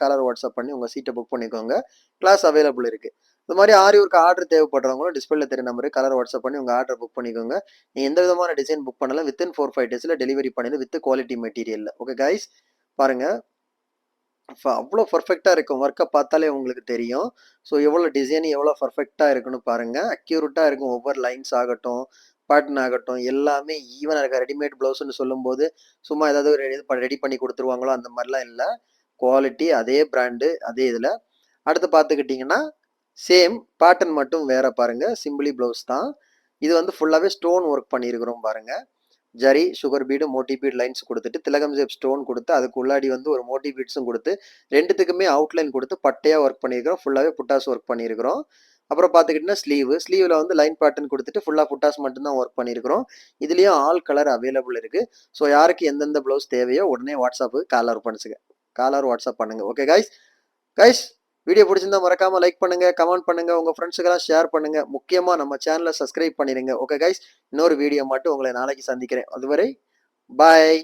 Colour WhatsApp பண்ணி உங்கள் சீட்டை புக் பண்ணிக்கோங்க. கிளாஸ் அவைலபிள் இருக்குது. இது மாதிரி ஆரி ஒர்க் ஆர்டர் தேவைப்படுறவங்களும் டிஸ்பிளேல தெரிய நம்பருக்கு கலர் வாட்ஸ்அப் பண்ணி உங்கள் ஆர்டர் புக் பண்ணிக்கோங்க. நீங்கள் எந்த விதமான டிசைன் புக் பண்ணலாம் வித்தின் 4-5 டேஸில் டெலிவரி பண்ணிடு வித் குவாலிட்டி மெட்டீரியலில். ஓகே கைஸ், பாருங்கள் அவ்வளோ பர்ஃபெக்டாக இருக்கும். ஒர்க்கை பார்த்தாலே உங்களுக்கு தெரியும். ஸோ எவ்வளோ டிசைன் எவ்வளோ பர்ஃபெக்டாக இருக்குன்னு பாருங்கள். அக்யூரேட்டாக இருக்கும். ஒவ்வொரு லைன்ஸ் ஆகட்டும், பேட்டர்ன் ஆகட்டும், எல்லாமே ஈவனாக இருக்குது. ரெடிமேட் ப்ளவுஸ்ன்னு சொல்லும்போது சும்மா ஏதாவது ஒரு ரெடி பண்ணி கொடுத்துருவாங்களோ அந்த மாதிரிலாம் இல்லை. குவாலிட்டி அதே பிராண்டு அதே இதில். அடுத்து பார்த்துக்கிட்டிங்கன்னா சேம் பேட்டர்ன் மட்டும் வேறு பாருங்கள். சிம்பிளி ப்ளவுஸ் தான். இது வந்து ஃபுல்லாகவே ஸ்டோன் ஒர்க் பண்ணியிருக்கிறோம் பாருங்கள். Zari, sugar bead, Moti beat lines கொடுத்துட்டு திலகம் ஜெப் ஸ்டோன் கொடுத்து அதுக்கு உள்ளாடி வந்து ஒரு மோட்டி பீட்ஸும் கொடுத்து ரெண்டுத்துக்குமே அவுட்லைன் கொடுத்து பட்டையாக ஒர்க் பண்ணியிருக்கிறோம். ஃபுல்லாகவே புட்டாஸ் ஒர்க் பண்ணியிருக்கிறோம். அப்புறம் பார்த்துக்கிட்டிங்கன்னா ஸ்லீவில் வந்து லைன் பேட்டர்ன் கொடுத்துட்டு ஃபுல்லாக புட்டாஸ் மட்டும்தான் ஒர்க் பண்ணியிருக்கிறோம். இதுலேயும் ஆல் கலர் அவைலபிள் இருக்குது. ஸோ யாருக்கு எந்தெந்த ப்ளவுஸ் தேவையோ உடனே வாட்ஸ்அப்புக்கு காலர் வாட்ஸ்அப் பண்ணுங்கள். ஓகே கைஸ் வீடியோ பிடிச்சிருந்தா மறக்காம லைக் பண்ணுங்க, கமெண்ட் பண்ணுங்க, உங்க ஃப்ரெண்ட்ஸுக்கெல்லாம் ஷேர் பண்ணுங்க. முக்கியமா நம்ம சேனலை சப்ஸ்கிரைப் பண்ணிடுங்க. ஓகே கைஸ், இன்னொரு வீடியோ மட்டும் உங்களை நாளைக்கு சந்திக்கிறேன். அதுவரை பாய்.